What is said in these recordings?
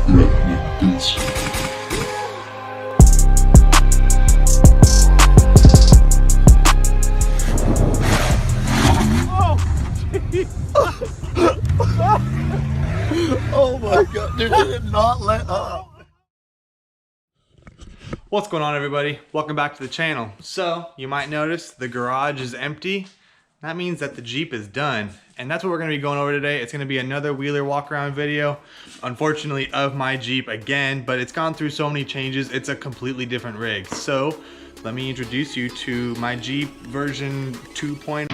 Retnik beats. Oh my god, dude, did it not let up? What's going on, everybody? Welcome back to the channel. So you might notice the garage is empty. That means that the Jeep is done, and that's what we're going to be going over today. It's going to be another wheeler walk around video, unfortunately, of my Jeep again, but it's gone through so many changes. It's a completely different rig. So let me introduce you to my Jeep version 2.0.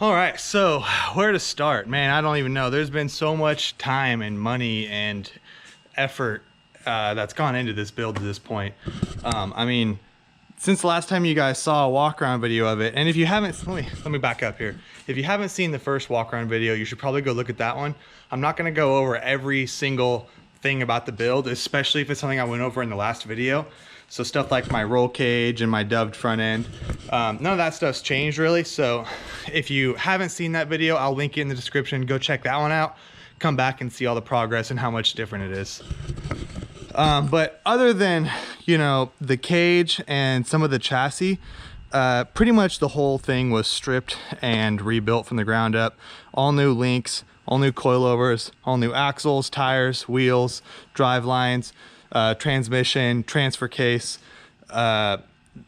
All right, so where to start? Man, I don't even know. There's been so much time and money and effort that's gone into this build to this point. I mean, since the last time you guys saw a walk around video of it, and if you haven't, let me back up here. If you haven't seen the first walk around video, you should probably go look at that one. I'm not gonna go over every single thing about the build, especially if it's something I went over in the last video. So stuff like my roll cage and my dubbed front end, none of that stuff's changed really. So if you haven't seen that video, I'll link it in the description. Go check that one out. Come back and see all the progress and how much different it is. But other than, you know, the cage and some of the chassis, pretty much the whole thing was stripped and rebuilt from the ground up. All new links, all new coilovers, all new axles, tires, wheels, drive lines, transmission, transfer case. I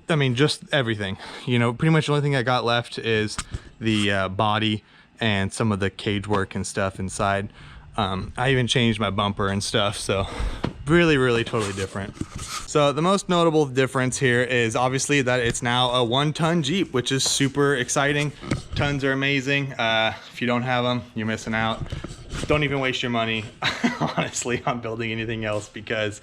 mean, just everything. You know, pretty much the only thing I got left is the body and some of the cage work and stuff inside. I even changed my bumper and stuff, so really totally different. So the most notable difference here is obviously that it's now a 1-ton Jeep, which is super exciting. Tons are amazing. If you don't have them, you're missing out. Don't even waste your money, honestly, on building anything else, because,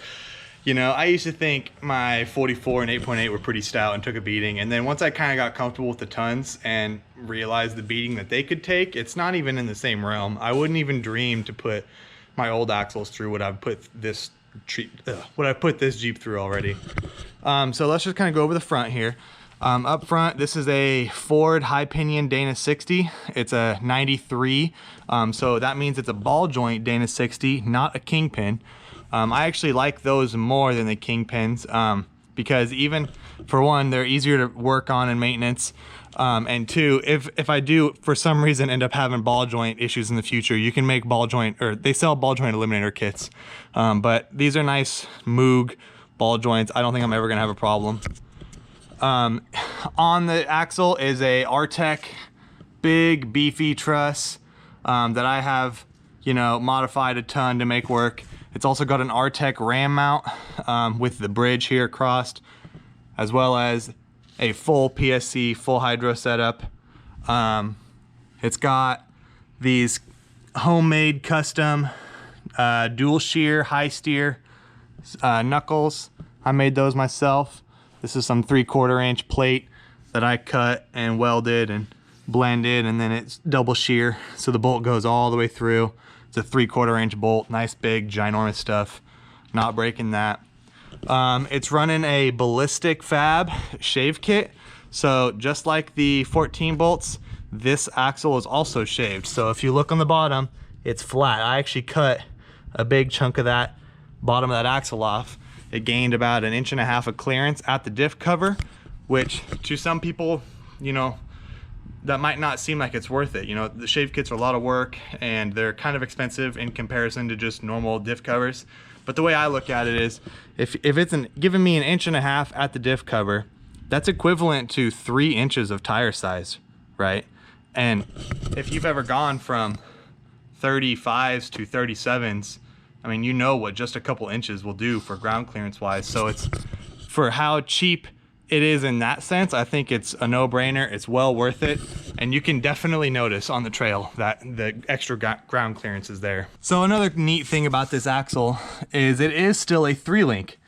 you know, I used to think my 44 and 8.8 were pretty stout and took a beating. And then once I kind of got comfortable with the tons and realized the beating that they could take, it's not even in the same realm. I wouldn't even dream to put my old axles through what I've put this Jeep through already. So let's just kind of go over the front here. Up front, this is a Ford high pinion Dana 60. It's a 93. So that means it's a ball joint Dana 60, not a kingpin. I actually like those more than the kingpins, because even for one, they're easier to work on in maintenance. And two, if I do for some reason end up having ball joint issues in the future, you can make ball joint, or they sell ball joint eliminator kits. But these are nice Moog ball joints. I don't think I'm ever gonna have a problem. On the axle is a Artec big beefy truss that I have, you know, modified a ton to make work. It's also got an Artec ram mount with the bridge here crossed, as well as a full PSC full hydro setup. It's got these homemade custom dual shear high steer knuckles. I made those myself. This is some 3/4 inch plate that I cut and welded and blended, and then it's double shear, so the bolt goes all the way through. It's a 3/4 inch bolt, nice big ginormous stuff, not breaking that. It's running a ballistic fab shave kit, so just like the 14 bolts, this axle is also shaved. So if you look on the bottom, it's flat. I actually cut a big chunk of that bottom of that axle off. It gained about 1.5 inches of clearance at the diff cover, which to some people, you know, that might not seem like it's worth it. You know, the shave kits are a lot of work and they're kind of expensive in comparison to just normal diff covers. But the way I look at it is, if it's giving me 1.5 inches at the diff cover, that's equivalent to 3 inches of tire size, right? And if you've ever gone from 35s to 37s, I mean, you know what just a couple inches will do for ground clearance wise. So it's, for how cheap it is in that sense, I think it's a no-brainer. It's well worth it, and you can definitely notice on the trail that the extra ground clearance is there. So another neat thing about this axle is it is still a 3-link.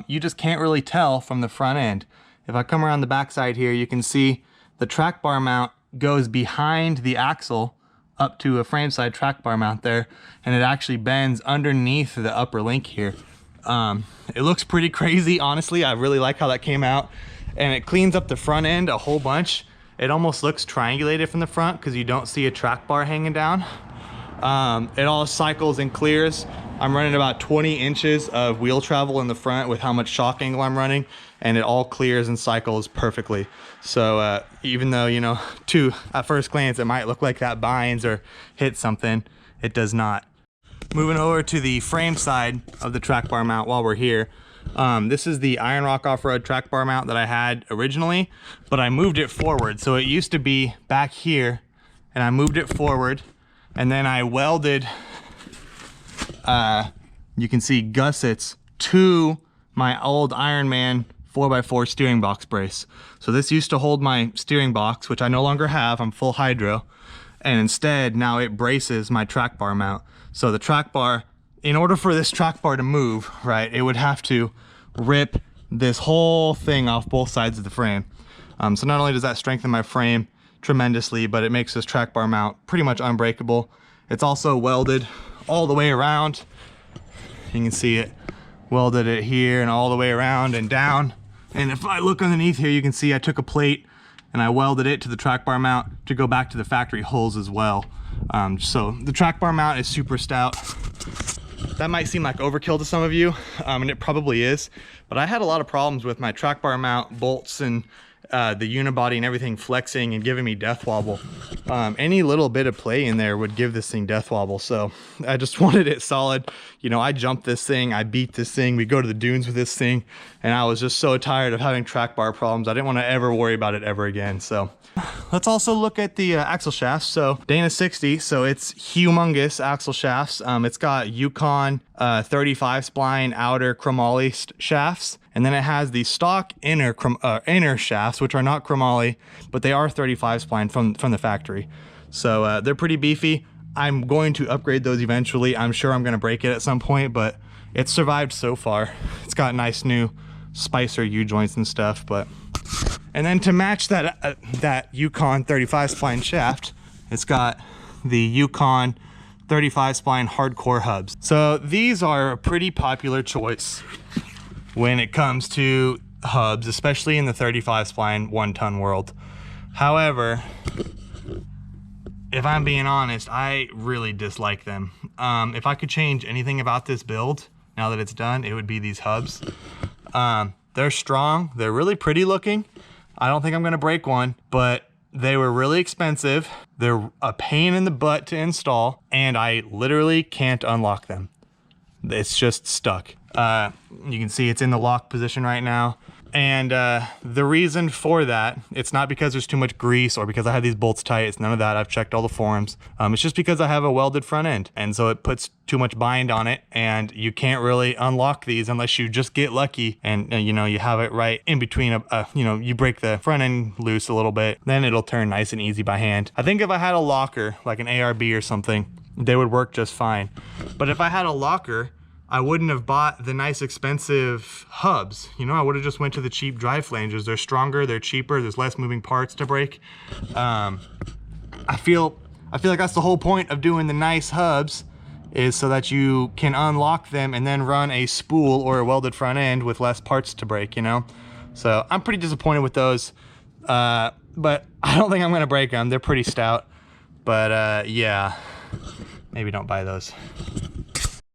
You just can't really tell from the front end. If I come around the backside here, you can see the track bar mount goes behind the axle up to a frame side track bar mount there, and it actually bends underneath the upper link here. It looks pretty crazy, honestly. I really like how that came out, and it cleans up the front end a whole bunch. It almost looks triangulated from the front because you don't see a track bar hanging down. It all cycles and clears. I'm running about 20 inches of wheel travel in the front with how much shock angle I'm running, and it all clears and cycles perfectly. So even though, you know, at first glance it might look like that binds or hits something, it does not. Moving over to the frame side of the track bar mount while we're here. This is the Iron Rock off-road track bar mount that I had originally, but I moved it forward. So it used to be back here, and I moved it forward, and then I welded, you can see gussets to my old Ironman 4x4 steering box brace. So this used to hold my steering box, which I no longer have. I'm full hydro, and instead now it braces my track bar mount. So the track bar, in order for this track bar to move, right, it would have to rip this whole thing off both sides of the frame. So not only does that strengthen my frame tremendously, but it makes this track bar mount pretty much unbreakable. It's also welded all the way around. You can see it welded it here and all the way around and down. And if I look underneath here, you can see I took a plate and I welded it to the track bar mount to go back to the factory holes as well. So the track bar mount is super stout. That might seem like overkill to some of you, and it probably is, but I had a lot of problems with my track bar mount bolts and the unibody and everything flexing and giving me death wobble. Any little bit of play in there would give this thing death wobble, so I just wanted it solid. You know, I jumped this thing, I beat this thing, we go to the dunes with this thing, and I was just so tired of having track bar problems. I didn't want to ever worry about it ever again. So let's also look at the axle shafts. So Dana 60, so it's humongous axle shafts. It's got Yukon 35 spline outer chromoly shafts, and then it has the stock inner shafts, which are not chromoly, but they are 35 spline from the factory. So they're pretty beefy. I'm going to upgrade those eventually. I'm sure I'm going to break it at some point, but it's survived so far. It's got nice new Spicer U-joints and stuff. And then to match that Yukon 35 spline shaft, it's got the Yukon 35 spline hardcore hubs. So these are a pretty popular choice when it comes to hubs, especially in the 35 spline 1-ton world. However, if I'm being honest, I really dislike them. If I could change anything about this build now that it's done, it would be these hubs. They're strong, they're really pretty looking. I don't think I'm gonna break one, but they were really expensive. They're a pain in the butt to install, and I literally can't unlock them. It's just stuck. You can see it's in the lock position right now. And the reason for that, it's not because there's too much grease or because I have these bolts tight. It's none of that. I've checked all the forums. It's just because I have a welded front end, and so it puts too much bind on it, and you can't really unlock these unless you just get lucky and you know, you have it right in between you know, you break the front end loose a little bit, then it'll turn nice and easy by hand. I think if I had a locker like an ARB or something, they would work just fine. But if I had a locker, I wouldn't have bought the nice expensive hubs. You know, I would have just went to the cheap drive flanges. They're stronger, they're cheaper, there's less moving parts to break. I feel like that's the whole point of doing the nice hubs, is so that you can unlock them and then run a spool or a welded front end with less parts to break, you know? So I'm pretty disappointed with those, but I don't think I'm gonna break them. They're pretty stout, but yeah, maybe don't buy those.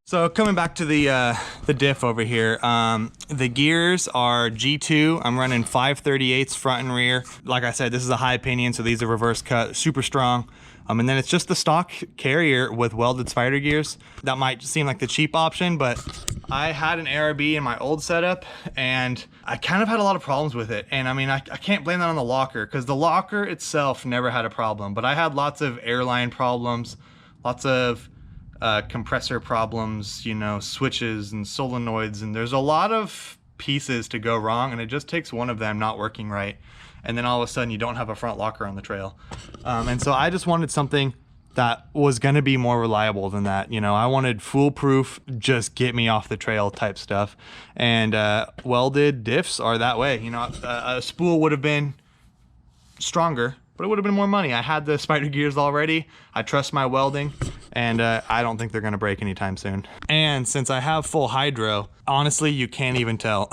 So coming back to the diff over here, the gears are G2. I'm running 5/38 front and rear. Like I said, this is a high pinion, so these are reverse cut, super strong. And then it's just the stock carrier with welded spider gears. That might seem like the cheap option, but I had an ARB in my old setup, and I kind of had a lot of problems with it. And I mean, I can't blame that on the locker, because the locker itself never had a problem, but I had lots of airline problems, lots of compressor problems, you know, switches and solenoids, and there's a lot of pieces to go wrong, and it just takes one of them not working right, and then all of a sudden you don't have a front locker on the trail. And so I just wanted something that was going to be more reliable than that. You know, I wanted foolproof, just get me off the trail type stuff, and welded diffs are that way. You know, a spool would have been stronger, but it would have been more money. I had the spider gears already. I trust my welding, and I don't think they're gonna break anytime soon. And since I have full hydro, honestly, you can't even tell.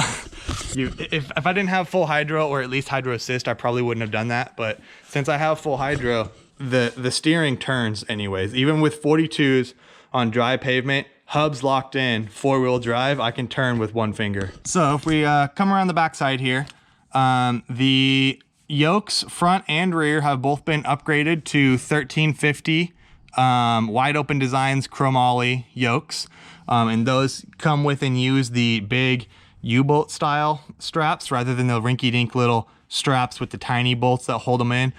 If I didn't have full hydro, or at least hydro assist, I probably wouldn't have done that. But since I have full hydro, the steering turns anyways. Even with 42s on dry pavement, hubs locked in, 4-wheel drive, I can turn with one finger. So if we come around the backside here, the yokes front and rear have both been upgraded to 1350 wide open designs chromoly yokes, and those come with and use the big U-bolt style straps rather than the rinky-dink little straps with the tiny bolts that hold them in.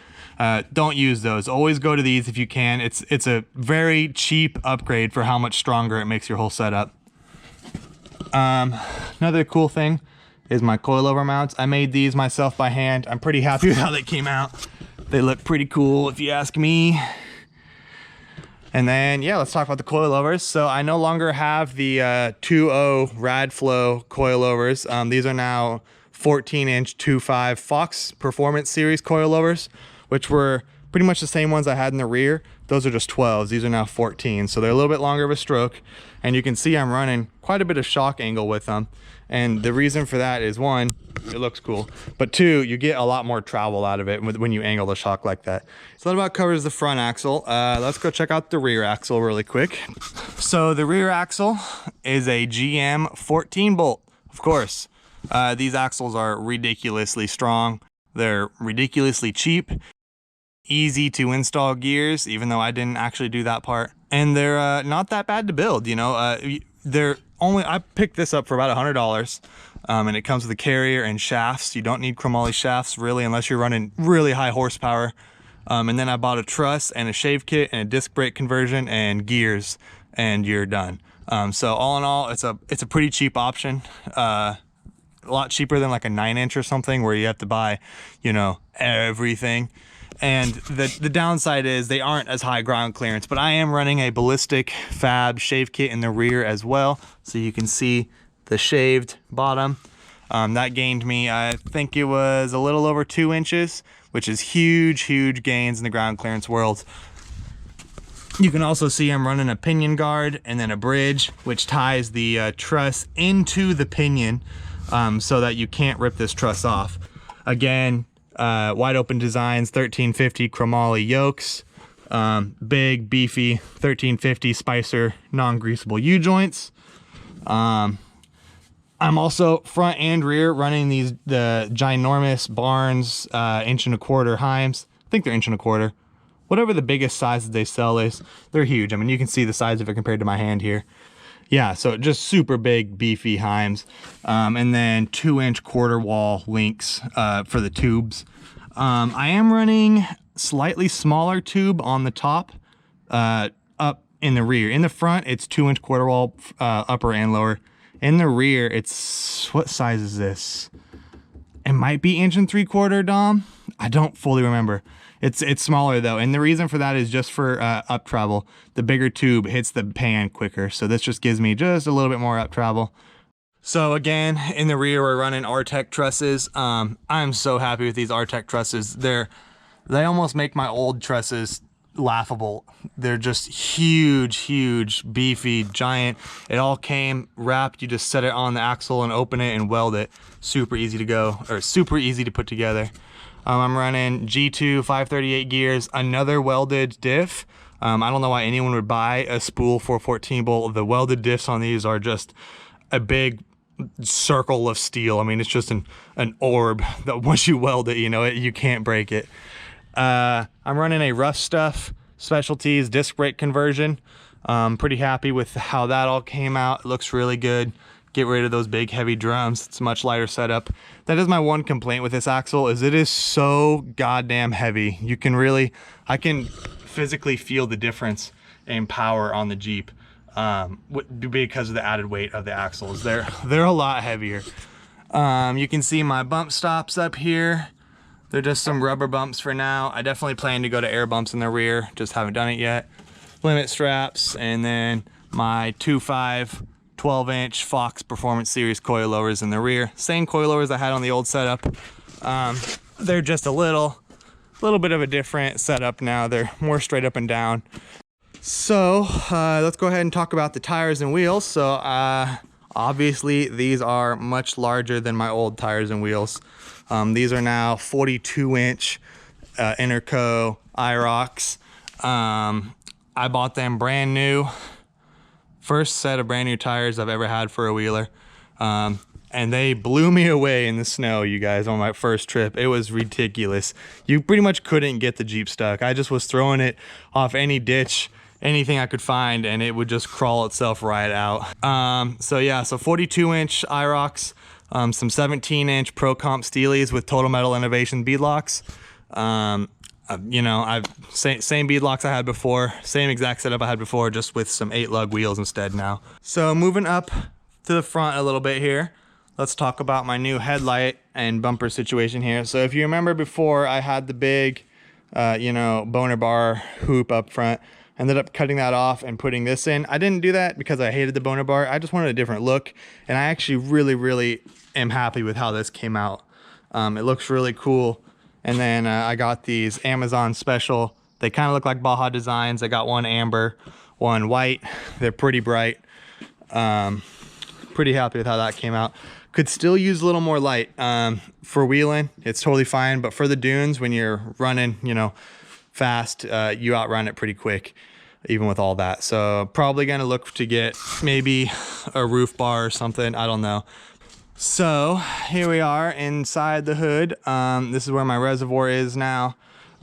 Don't use those. Always go to these if you can. It's a very cheap upgrade for how much stronger it makes your whole setup. Another cool thing is my coilover mounts. I made these myself by hand. I'm pretty happy with how they came out. They look pretty cool if you ask me. And then, yeah, let's talk about the coilovers. So I no longer have the 2.0 Radflow coilovers. These are now 14-inch 2.5 Fox Performance Series coilovers, which were pretty much the same ones I had in the rear. Those are just 12s. These are now 14, so they're a little bit longer of a stroke, and you can see I'm running quite a bit of shock angle with them. And the reason for that is, one, it looks cool, but two, you get a lot more travel out of it when you angle the shock like that. So that about covers the front axle. Let's go check out the rear axle really quick. So the rear axle is a GM 14 bolt, of course. These axles are ridiculously strong. They're ridiculously cheap, easy to install gears, even though I didn't actually do that part. And they're not that bad to build, you know. I picked this up for about $100, and it comes with a carrier and shafts. You don't need chromoly shafts really, unless you're running really high horsepower. And then I bought a truss and a shave kit and a disc brake conversion and gears, and you're done. So all in all, it's a pretty cheap option. A lot cheaper than like a 9-inch or something, where you have to buy, you know, everything. And the downside is they aren't as high ground clearance, but I am running a ballistic fab shave kit in the rear as well. So you can see the shaved bottom. That gained me, I think it was a little over 2 inches, which is huge gains in the ground clearance world. You can also see I'm running a pinion guard and then a bridge, which ties the truss into the pinion, so that you can't rip this truss off. Again, wide open designs, 1350 chromoly yokes, big beefy 1350 Spicer non-greasable U-joints. I'm also front and rear running the ginormous Barnes 1.25" Heims. I think they're 1.25". Whatever the biggest size that they sell is, they're huge. I mean, you can see the size of it compared to my hand here. Yeah, so just super big, beefy Heims. And then 2-inch quarter wall links for the tubes. I am running slightly smaller tube on the top, up in the rear. In the front, it's 2-inch quarter wall, upper and lower. In the rear, it's, what size is this? It might be 1.75", Dom. I don't fully remember. It's smaller though, and the reason for that is just for up travel. The bigger tube hits the pan quicker, so this just gives me just a little bit more up travel. So again, in the rear we're running Artec trusses. I'm so happy with these Artec trusses. They almost make my old trusses laughable. They're just huge, beefy, giant. It all came wrapped. You just set it on the axle and open it and weld it. Super easy to go, or super easy to put together. I'm running G2 538 gears, another welded diff. I don't know why anyone would buy a spool for 14 bolt. The welded diffs on these are just a big circle of steel. I mean, it's just an orb that once you weld it, you know, you can't break it. I'm running a Rough Stuff Specialties disc brake conversion. Pretty happy with how that all came out. It looks really good. Get rid of those big heavy drums. It's a much lighter setup. That is my one complaint with this axle, is it is so goddamn heavy. I can physically feel the difference in power on the Jeep because of the added weight of the axles. They're a lot heavier. You can see my bump stops up here. They're just some rubber bumps for now. I definitely plan to go to air bumps in the rear, just haven't done it yet. Limit straps, and then my 2.5 12-inch Fox Performance Series coilovers in the rear. Same coilovers I had on the old setup. They're just a little bit of a different setup now. They're more straight up and down. So let's go ahead and talk about the tires and wheels. So obviously these are much larger than my old tires and wheels. These are now 42-inch Interco IROX. I bought them brand new. First set of brand new tires I've ever had for a wheeler. And they blew me away in the snow, you guys, on my first trip. It was ridiculous. You pretty much couldn't get the Jeep stuck. I just was throwing it off any ditch, anything I could find, and it would just crawl itself right out. So yeah, so 42-inch IROX, some 17-inch Pro Comp Steelies with Total Metal Innovation beadlocks. You know, same beadlocks I had before, same exact setup I had before, just with some 8-lug wheels instead now. So moving up to the front a little bit here, let's talk about my new headlight and bumper situation here. So if you remember before, I had the big, you know, boner bar hoop up front. Ended up cutting that off and putting this in. I didn't do that because I hated the boner bar. I just wanted a different look, and I actually really am happy with how this came out. It looks really cool. And then I got these Amazon special. They kind of look like Baja designs. I got one amber, one white. They're pretty bright. Pretty happy with how that came out. Could still use a little more light. For wheeling, it's totally fine. But for the dunes, when you're running, you know, fast, you outrun it pretty quick, even with all that. So probably gonna look to get maybe a roof bar or something. I don't know. So here we are inside the hood. This is where my reservoir is now.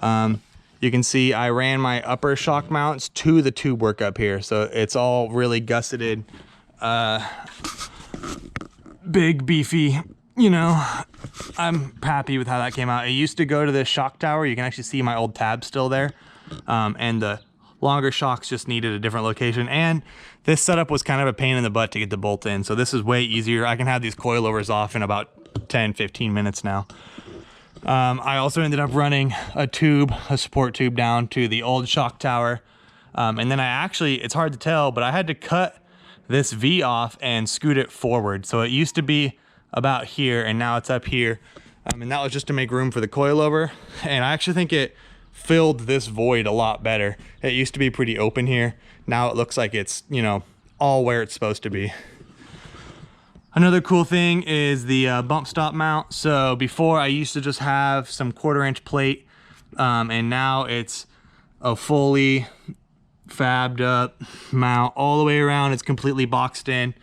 You can see I ran my upper shock mounts to the tube work up here. So it's all really gusseted, big, beefy, you know. I'm happy with how that came out. It used to go to this shock tower. You can actually see my old tab still there. And the longer shocks just needed a different location. And this setup was kind of a pain in the butt to get the bolt in. So this is way easier. I can have these coilovers off in about 10, 15 minutes now. I also ended up running a tube, a support tube down to the old shock tower. And then I actually, it's hard to tell, but I had to cut this V off and scoot it forward. So it used to be about here and now it's up here. And that was just to make room for the coilover. And I actually think it filled this void a lot better. It used to be pretty open here. Now it looks like it's, you know, all where it's supposed to be. Another cool thing is the bump stop mount. So before I used to just have some 1/4" plate, and now it's a fully fabbed up mount all the way around. It's completely boxed in.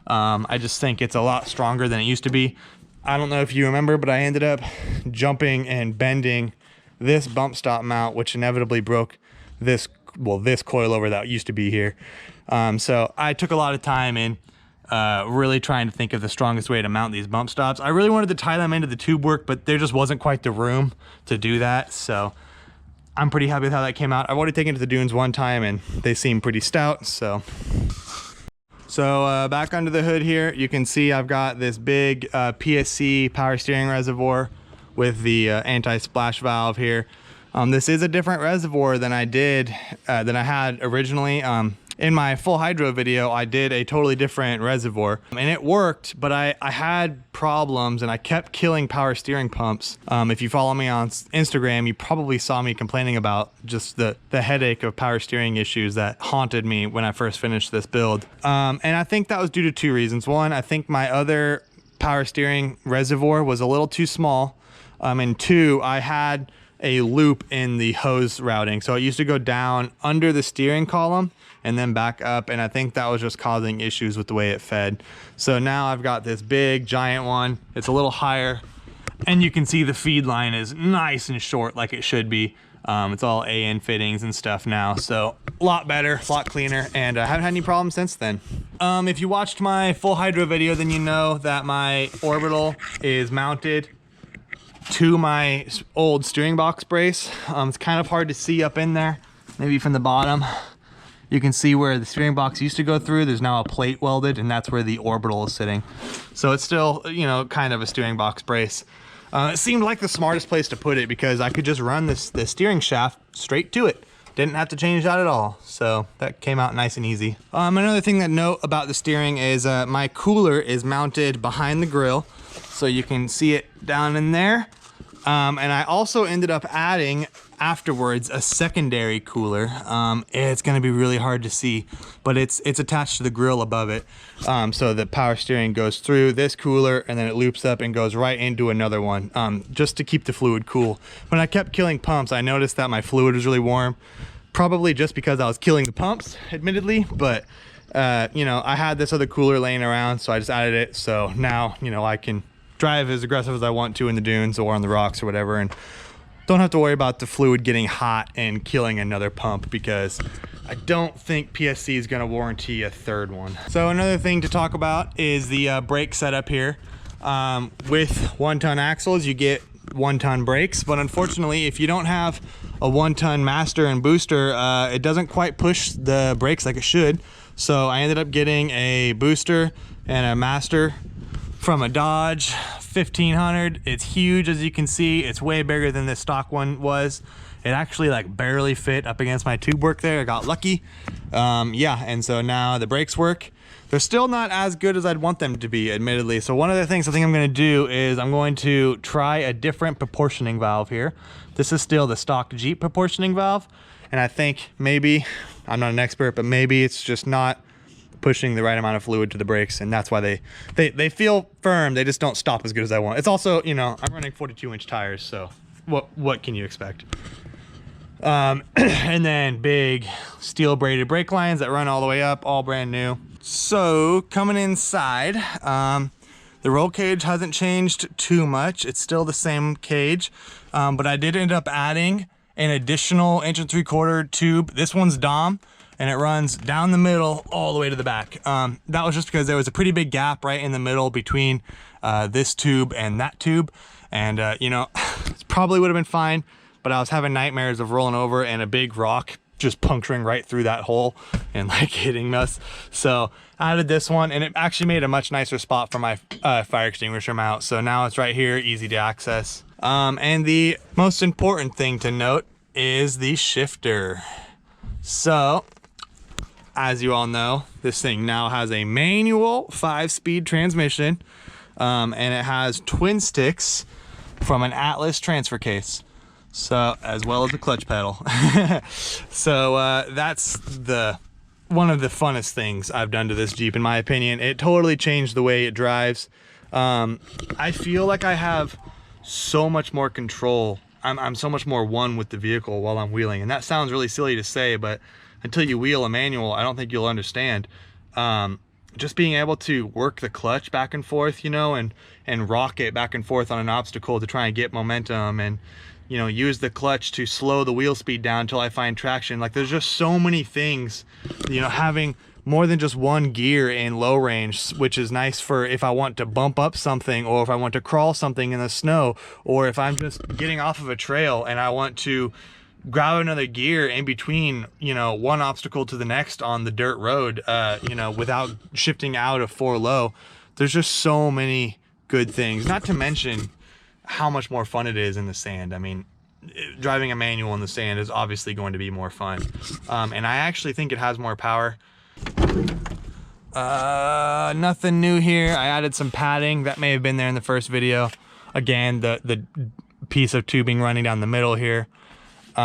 I just think it's a lot stronger than it used to be. I don't know if you remember, but I ended up jumping and bending this bump stop mount, which inevitably broke this, well, this coilover that used to be here. So I took a lot of time in really trying to think of the strongest way to mount these bump stops. I really wanted to tie them into the tube work, but there just wasn't quite the room to do that. So I'm pretty happy with how that came out. I've already taken it to the dunes one time and they seem pretty stout. So back under the hood here, you can see I've got this big PSC power steering reservoir with the anti-splash valve here. This is a different reservoir than I had originally. In my full hydro video, I did a totally different reservoir and it worked, but I had problems and I kept killing power steering pumps. If you follow me on Instagram, you probably saw me complaining about just the headache of power steering issues that haunted me when I first finished this build. And I think that was due to 2 reasons. One, I think my other power steering reservoir was a little too small. And 2, I had a loop in the hose routing. So it used to go down under the steering column and then back up. And I think that was just causing issues with the way it fed. So now I've got this big giant one. It's a little higher and you can see the feed line is nice and short like it should be. It's all AN fittings and stuff now. So a lot better, a lot cleaner, and I haven't had any problems since then. If you watched my full hydro video, then you know that my orbital is mounted to my old steering box brace. It's kind of hard to see up in there, maybe from the bottom. You can see where the steering box used to go through. There's now a plate welded and that's where the orbital is sitting. So it's still, you know, kind of a steering box brace. It seemed like the smartest place to put it because I could just run the steering shaft straight to it. Didn't have to change that at all. So that came out nice and easy. Another thing to note about the steering is my cooler is mounted behind the grill. So you can see it down in there. And I also ended up adding afterwards a secondary cooler. It's gonna be really hard to see, but it's attached to the grill above it. So the power steering goes through this cooler and then it loops up and goes right into another one, just to keep the fluid cool. When I kept killing pumps, I noticed that my fluid was really warm, probably just because I was killing the pumps, admittedly, but you know, I had this other cooler laying around, so I just added it. So now, you know, I can drive as aggressive as I want to in the dunes or on the rocks or whatever, and don't have to worry about the fluid getting hot and killing another pump, because I don't think PSC is going to warranty a 3rd one. So another thing to talk about is the brake setup here. With 1-ton axles, you get 1-ton brakes, but unfortunately, if you don't have a 1-ton master and booster, it doesn't quite push the brakes like it should. So I ended up getting a booster and a master from a Dodge 1500. It's huge, as you can see. It's way bigger than this stock one was, It actually like barely fit up against my tube work there. I got lucky. Yeah, and so now the brakes work. They're still not as good as I'd want them to be, admittedly. So one of the things I think I'm gonna do is I'm going to try a different proportioning valve here. This is still the stock Jeep proportioning valve. And I think maybe, I'm not an expert, but maybe it's just not pushing the right amount of fluid to the brakes, and that's why they feel firm. They just don't stop as good as I want. It's also, you know, I'm running 42-inch tires, so what can you expect? And then big steel braided brake lines that run all the way up, all brand new. So coming inside, the roll cage hasn't changed too much. It's still the same cage, but I did end up adding an additional 1 3/4 tube. This one's Dom, and it runs down the middle all the way to the back. That was just because there was a pretty big gap right in the middle between this tube and that tube. And you know, it probably would have been fine, but I was having nightmares of rolling over and a big rock just puncturing right through that hole and like hitting us. So I added this one, and it actually made a much nicer spot for my fire extinguisher mount. So now it's right here, easy to access. And the most important thing to note is the shifter. So as you all know, this thing now has a manual 5-speed transmission, and it has twin sticks from an Atlas transfer case. So, as well as the clutch pedal. So that's one of the funnest things I've done to this Jeep, in my opinion. It totally changed the way it drives. I feel like I have so much more control. I'm so much more one with the vehicle while I'm wheeling. And that sounds really silly to say, but until you wheel a manual, I don't think you'll understand. Just being able to work the clutch back and forth, you know, and rock it back and forth on an obstacle to try and get momentum, and you know, use the clutch to slow the wheel speed down until I find traction. Like, there's just so many things, you know, having more than just one gear in low range, which is nice for if I want to bump up something, or if I want to crawl something in the snow, or if I'm just getting off of a trail and I want to grab another gear in between, you know, one obstacle to the next on the dirt road, you know, without shifting out of 4 low. There's just so many good things, not to mention how much more fun it is in the sand. I mean, driving a manual in the sand is obviously going to be more fun. And I actually think it has more power. Nothing new here. I added some padding that may have been there in the first video. Again, the piece of tubing running down the middle here. Oh,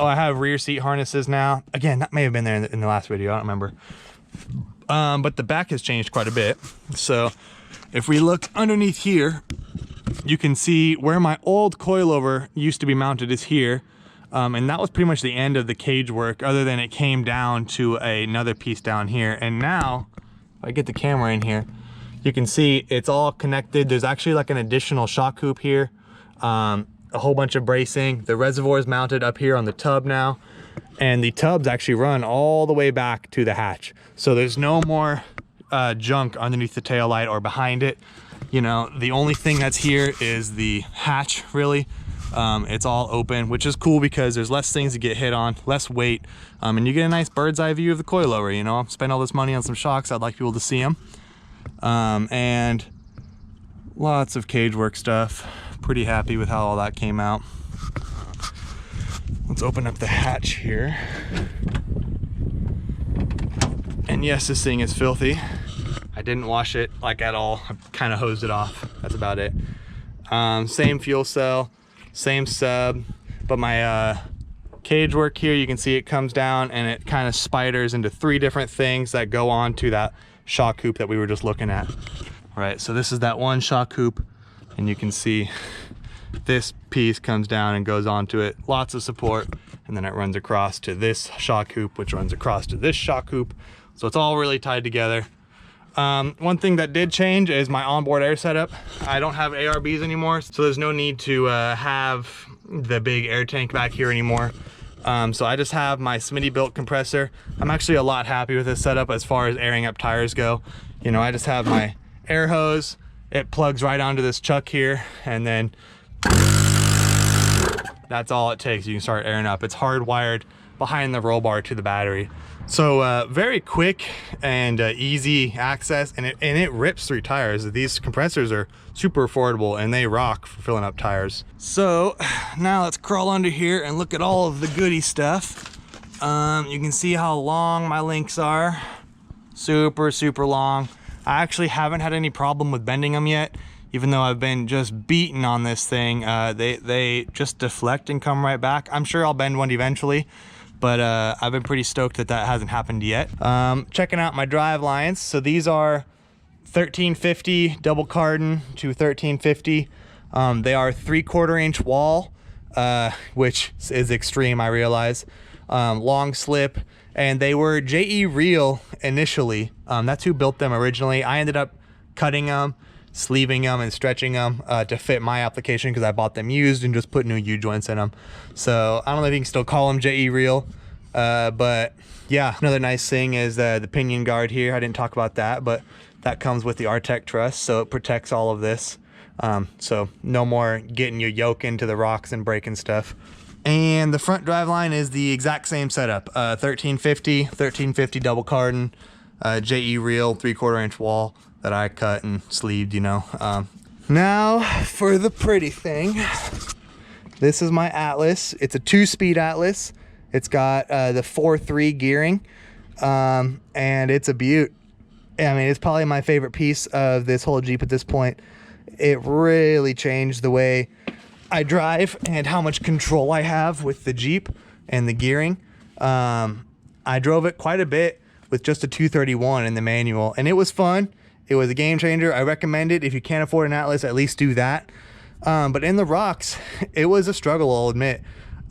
I have rear seat harnesses now. Again, that may have been there in the last video, I don't remember. But the back has changed quite a bit. So if we look underneath here, you can see where my old coilover used to be mounted is here. And that was pretty much the end of the cage work, other than it came down to another piece down here. And now, if I get the camera in here, you can see it's all connected. There's actually like an additional shock hoop here, a whole bunch of bracing. The reservoir is mounted up here on the tub now, and the tubs actually run all the way back to the hatch. So there's no more junk underneath the tail light or behind it. You know, the only thing that's here is the hatch, really. It's all open, which is cool because there's less things to get hit on, less weight, and you get a nice bird's eye view of the coilover. You know, spend all this money on some shocks, I'd like people to see them. And lots of cage work stuff. Pretty happy with how all that came out. Let's open up the hatch here. And yes, this thing is filthy. I didn't wash it like at all. I kind of hosed it off. That's about it. Same fuel cell, same sub, but my cage work here, you can see it comes down and it kind of spiders into 3 different things that go on to that shock hoop that we were just looking at. All right, so this is that one shock hoop, and you can see this piece comes down and goes onto it. Lots of support, and then it runs across to this shock hoop, which runs across to this shock hoop. So it's all really tied together. One thing that did change is my onboard air setup. I don't have ARBs anymore, so there's no need to have the big air tank back here anymore. So I just have my Smitty-built compressor. I'm actually a lot happy with this setup as far as airing up tires go. You know, I just have my air hose. It plugs right onto this chuck here, and then That's all it takes. You can start airing up. It's hardwired behind the roll bar to the battery. So very quick and easy access, and it rips through tires. These compressors are super affordable and they rock for filling up tires. So now let's crawl under here and look at all of the goodie stuff. You can see how long my links are. Super, super long. I actually haven't had any problem with bending them yet, even though I've been just beaten on this thing. They just deflect and come right back. I'm sure I'll bend one eventually, but I've been pretty stoked that that hasn't happened yet. Checking out my drive lines. So these are 1350 double cardan to 1350. They are 3/4 inch wall, which is extreme, I realize. Long slip, and they were JE Reel initially. That's who built them originally. I ended up cutting them, sleeving them, and stretching them to fit my application because I bought them used and just put new U-joints in them. So I don't know if you can still call them JE Reel, but yeah. Another nice thing is the pinion guard here. I didn't talk about that, but that comes with the Artec truss, so it protects all of this. So no more getting your yoke into the rocks and breaking stuff. And the front drive line is the exact same setup. 1350 double cardan, JE Reel 3/4 inch wall that I cut and sleeved, you know. Now for the pretty thing. This is my Atlas. It's a 2-speed Atlas. It's got the 4.3 gearing, and it's a beaut. I mean, it's probably my favorite piece of this whole Jeep at this point. It really changed the way I drive and how much control I have with the Jeep and the gearing. I drove it quite a bit with just a 231 in the manual, and it was fun. It was a game changer. I recommend it. If you can't afford an Atlas, at least do that. But in the rocks, it was a struggle, I'll admit.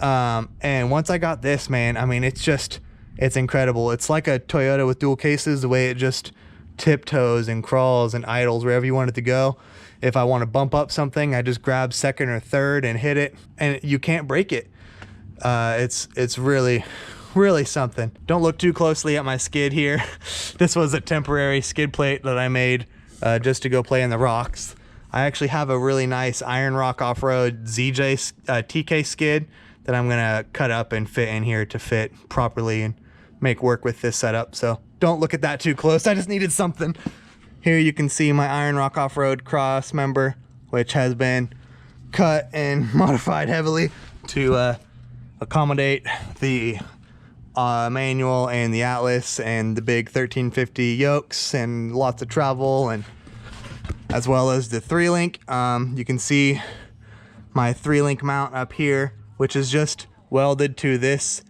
And once I got this, man, I mean, it's incredible. It's like a Toyota with dual cases, the way it just tiptoes and crawls and idles wherever you want it to go. If I want to bump up something, I just grab second or third and hit it, and you can't break it. It's really, really something. Don't look too closely at my skid here. This was a temporary skid plate that I made just to go play in the rocks. I actually have a really nice Iron Rock Off-Road ZJ TK skid that I'm gonna cut up and fit in here to fit properly and make work with this setup. So don't look at that too close. I just needed something. Here you can see my Iron Rock Off-Road cross member, which has been cut and modified heavily to accommodate the manual and the Atlas and the big 1350 yokes and lots of travel, and as well as the 3-link. You can see my 3-link mount up here, which is just welded to this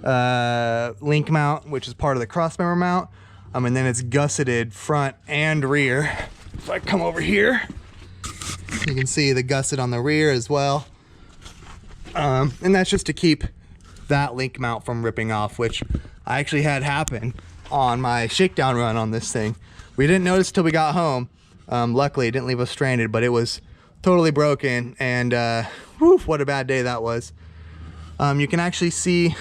link mount, which is part of the crossmember mount. And then it's gusseted front and rear. If I come over here, you can see the gusset on the rear as well. And that's just to keep that link mount from ripping off, which I actually had happen on my shakedown run on this thing. We didn't notice till we got home. Luckily it didn't leave us stranded, but it was totally broken, and whew, what a bad day that was. You can actually see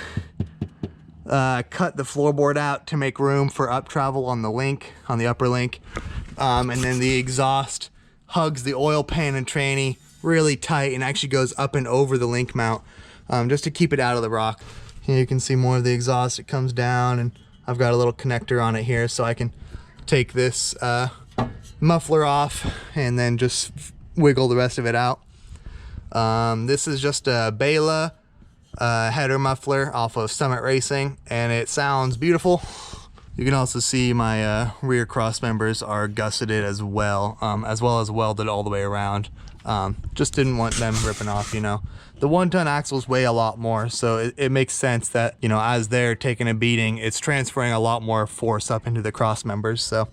cut the floorboard out to make room for up travel on the link, on the upper link. And then the exhaust hugs the oil pan and tranny really tight and actually goes up and over the link mount, just to keep it out of the rock. Here you can see more of the exhaust. It comes down, and I've got a little connector on it here so I can take this muffler off and then just wiggle the rest of it out. This is just a Bela header muffler off of Summit Racing, and it sounds beautiful. You can also see my rear cross members are gusseted as well as welded all the way around. Just didn't want them ripping off, you know. The 1-ton axles weigh a lot more, so it makes sense that, you know, as they're taking a beating, it's transferring a lot more force up into the cross members. So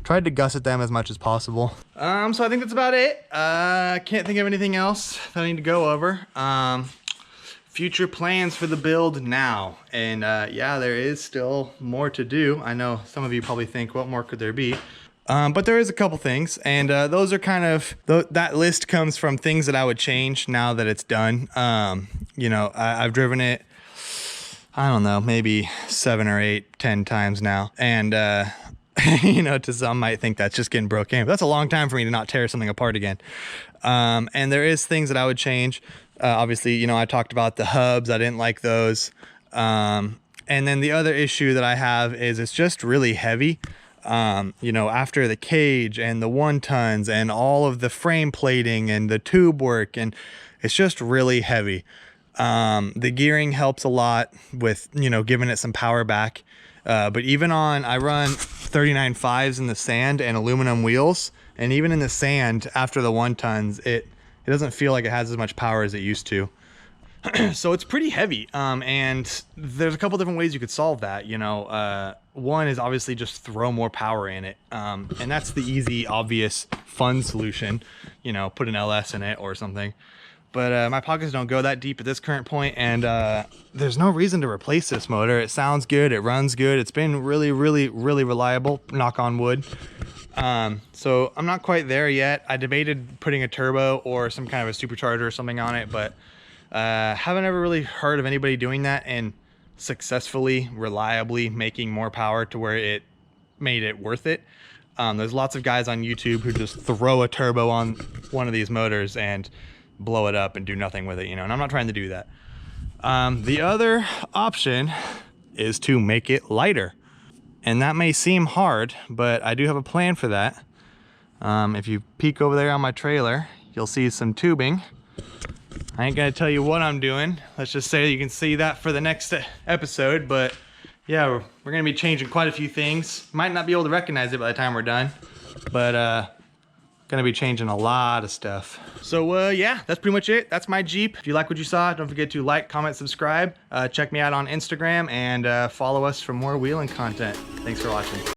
tried to gusset them as much as possible. So I think that's about it. Can't think of anything else that I need to go over. Future plans for the build now, and yeah, there is still more to do. I know some of you probably think, what more could there be? But there is a couple things, and those are kind of, that list comes from things that I would change now that it's done. You know, I've driven it, I don't know, maybe 7 or 8, 10 times now, and you know, to some might think that's just getting broken, but that's a long time for me to not tear something apart again. And there is things that I would change. Obviously, you know, I talked about the hubs. I didn't like those. And then the other issue that I have is it's just really heavy. You know, after the cage and the 1-tons and all of the frame plating and the tube work, and it's just really heavy. The gearing helps a lot with, you know, giving it some power back. But even I run 39.5s in the sand and aluminum wheels, and even in the sand after the 1-tons, it doesn't feel like it has as much power as it used to. So it's pretty heavy. And there's a couple different ways you could solve that. You know, one is obviously just throw more power in it. And that's the easy, obvious, fun solution. You know, put an LS in it or something. But my pockets don't go that deep at this current point, and there's no reason to replace this motor. It sounds good, it runs good, it's been really, really, really reliable, knock on wood. So I'm not quite there yet. I debated putting a turbo or some kind of a supercharger or something on it, but haven't ever really heard of anybody doing that and successfully, reliably making more power to where it made it worth it. There's lots of guys on YouTube who just throw a turbo on one of these motors and blow it up and do nothing with it, you know, and I'm not trying to do that. The other option is to make it lighter, and that may seem hard, but I do have a plan for that. If you peek over there on my trailer, you'll see some tubing. I ain't gonna tell you what I'm doing. Let's just say you can see that for the next episode, but yeah, we're gonna be changing quite a few things. Might not be able to recognize it by the time we're done, but gonna be changing a lot of stuff. So yeah, that's pretty much it. That's my Jeep. If you like what you saw, don't forget to like, comment, subscribe. Check me out on Instagram, and follow us for more wheeling content. Thanks for watching.